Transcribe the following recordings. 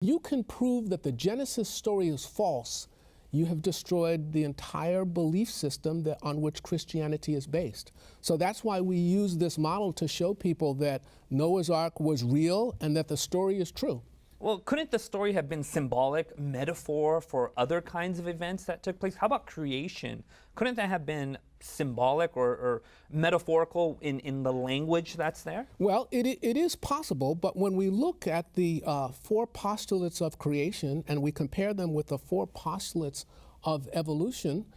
You can prove that the Genesis story is false. You have destroyed the entire belief system on which Christianity is based. So that's why we use this model to show people that Noah's Ark was real and that the story is true. Well, couldn't the story have been symbolic, metaphor for other kinds of events that took place? How about creation? Couldn't that have been symbolic or metaphorical in the language that's there? Well, it is possible, but when we look at the 4 postulates of creation and we compare them with the 4 postulates of evolution,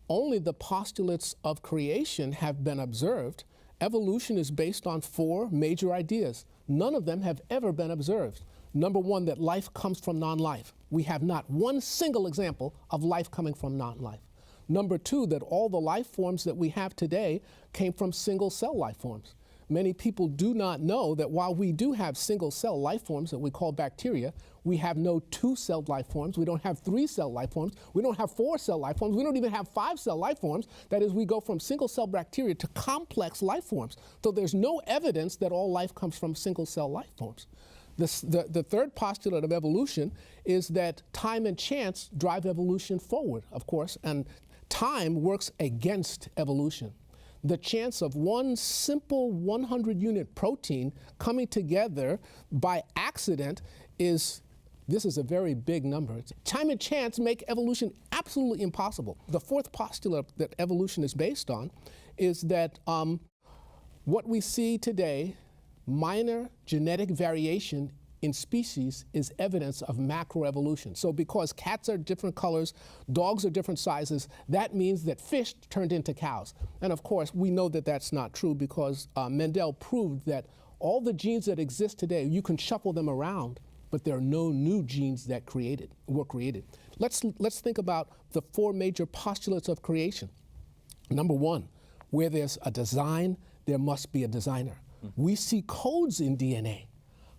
only the postulates of creation have been observed. Evolution is based on 4 major ideas. None of them have ever been observed. Number 1, that life comes from non-life. We have not one single example of life coming from non-life. Number 2, that all the life forms that we have today came from single-cell life forms. Many people do not know that while we do have single-cell life forms that we call bacteria, we have no 2-celled life forms, we don't have 3-cell life forms, we don't have 4-cell life forms, we don't even have 5-cell life forms. That is, we go from single-cell bacteria to complex life forms. So there's no evidence that all life comes from single-cell life forms. The third postulate of evolution is that time and chance drive evolution forward, of course, and time works against evolution. The chance of one simple 100-unit protein coming together by accident this is a very big number. Time and chance make evolution absolutely impossible. The fourth postulate that evolution is based on is that what we see today, minor genetic variation in species, is evidence of macroevolution. So because cats are different colors, dogs are different sizes, that means that fish turned into cows. And of course, we know that that's not true because Mendel proved that all the genes that exist today, you can shuffle them around, but there are no new genes that were created. Let's think about the 4 major postulates of creation. Number 1, where there's a design, there must be a designer. We see codes in DNA.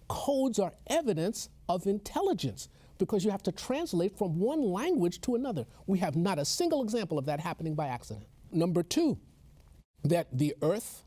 Codes are evidence of intelligence because you have to translate from one language to another. We have not a single example of that happening by accident. Number 2, that the Earth,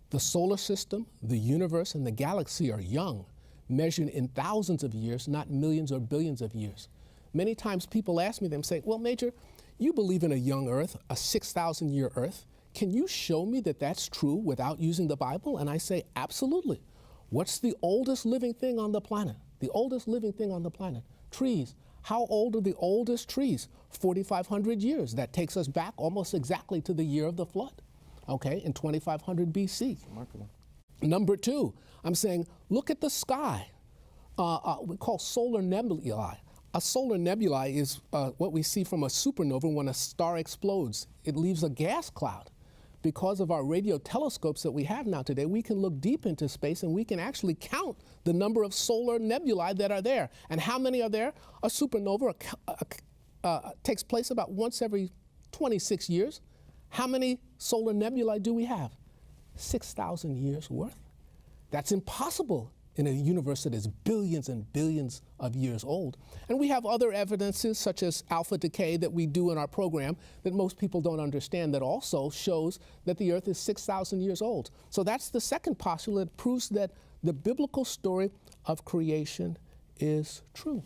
the solar system, the universe, and the galaxy are young, measured in thousands of years, not millions or billions of years. Many times people ask me, they say, well, Major, you believe in a young Earth, a 6,000-year Earth. Can you show me that that's true without using the Bible? And I say, absolutely. What's the oldest living thing on the planet? The oldest living thing on the planet? Trees. How old are the oldest trees? 4,500 years. That takes us back almost exactly to the year of the flood, okay, in 2500 BC. Remarkable. Number 2, I'm saying, look at the sky. We call solar nebulae. A solar nebula is what we see from a supernova when a star explodes. It leaves a gas cloud. Because of our radio telescopes that we have now today, we can look deep into space and we can actually count the number of solar nebulae that are there. And how many are there? A supernova takes place about once every 26 years. How many solar nebulae do we have? 6,000 years worth. That's impossible in a universe that is billions and billions of years old. And we have other evidences such as alpha decay that we do in our program that most people don't understand that also shows that the Earth is 6,000 years old. So that's the second postulate that proves that the biblical story of creation is true.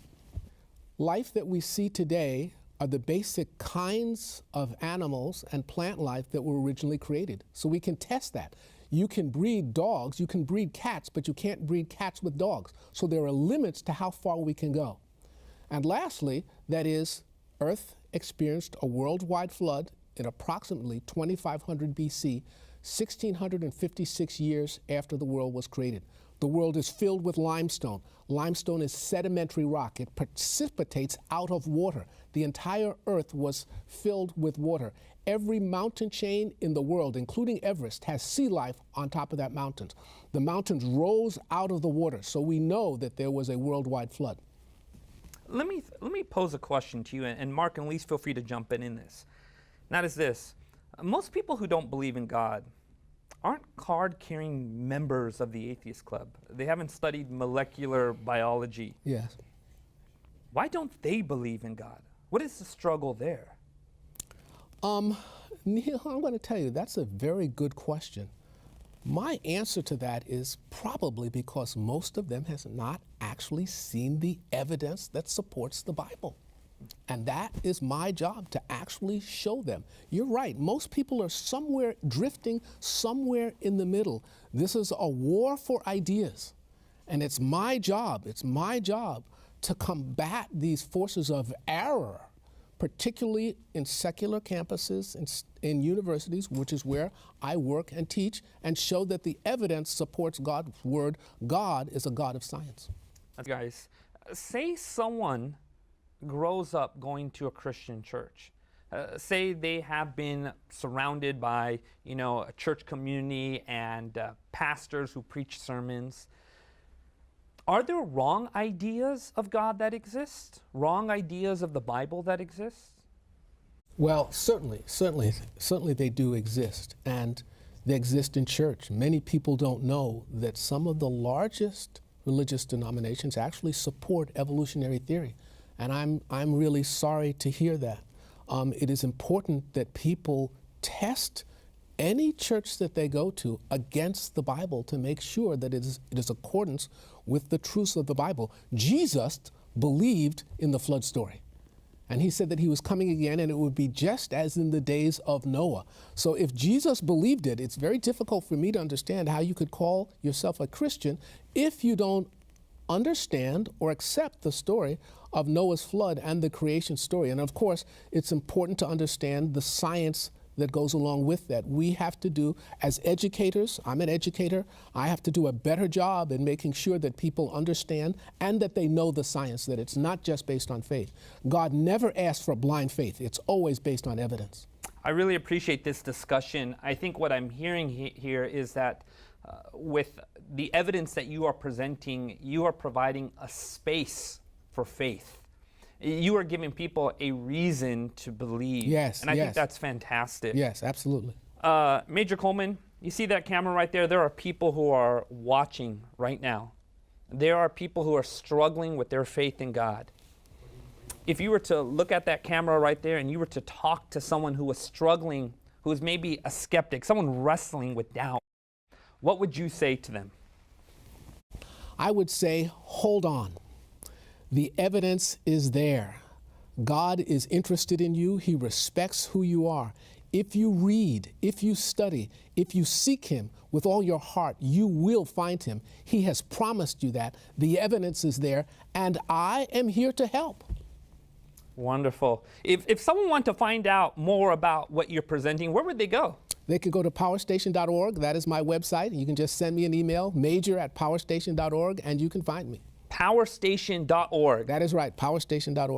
Life that we see today are the basic kinds of animals and plant life that were originally created. So we can test that. You can breed dogs, you can breed cats, but you can't breed cats with dogs. So there are limits to how far we can go. And lastly, that is, Earth experienced a worldwide flood in approximately 2500 BC, 1656 years after the world was created. The world is filled with limestone. Limestone is sedimentary rock. It precipitates out of water. The entire Earth was filled with water. Every mountain chain in the world, including Everest, has sea life on top of that mountain. The mountains rose out of the water, so we know that there was a worldwide flood. Let me pose a question to you, and Mark and Elise, feel free to jump in this. And that is this. Most people who don't believe in God aren't card-carrying members of the atheist club. They haven't studied molecular biology. Yes. Why don't they believe in God? What is the struggle there? Neil, I'm going to tell you, that's a very good question. My answer to that is probably because most of them has not actually seen the evidence that supports the Bible. And that is my job, to actually show them. You're right, most people are somewhere drifting, somewhere in the middle. This is a war for ideas. And it's my job to combat these forces of error, particularly in secular campuses, in universities, which is where I work and teach, and show that the evidence supports God's word. God is a God of science. Guys, say someone grows up going to a Christian church. Say they have been surrounded by, a church community and pastors who preach sermons. Are there wrong ideas of God that exist? Wrong ideas of the Bible that exist? Well, certainly they do exist, and they exist in church. Many people don't know that some of the largest religious denominations actually support evolutionary theory, and I'm really sorry to hear that. It is important that people test any church that they go to against the Bible to make sure that it is accordance with the truths of the Bible. Jesus believed in the flood story. And he said that he was coming again and it would be just as in the days of Noah. So if Jesus believed it, it's very difficult for me to understand how you could call yourself a Christian if you don't understand or accept the story of Noah's flood and the creation story. And of course, it's important to understand the science that goes along with that. We have to do, as educators, I'm an educator, I have to do a better job in making sure that people understand and that they know the science, that it's not just based on faith. God never asked for blind faith. It's always based on evidence. I really appreciate this discussion. I think what I'm hearing here is that with the evidence that you are presenting, you are providing a space for faith. You are giving people a reason to believe. Yes, and I think that's fantastic. Yes, absolutely. Major Coleman, you see that camera right there? There are people who are watching right now. There are people who are struggling with their faith in God. If you were to look at that camera right there and you were to talk to someone who was struggling, who is maybe a skeptic, someone wrestling with doubt, what would you say to them? I would say, hold on. The evidence is there. God is interested in you. He respects who you are. If you read, if you study, if you seek him with all your heart, you will find him. He has promised you that. The evidence is there, and I am here to help. Wonderful. If someone wanted to find out more about what you're presenting, where would they go? They could go to powerstation.org. That is my website. You can just send me an email, major@powerstation.org, and you can find me. Powerstation.org. That is right, powerstation.org.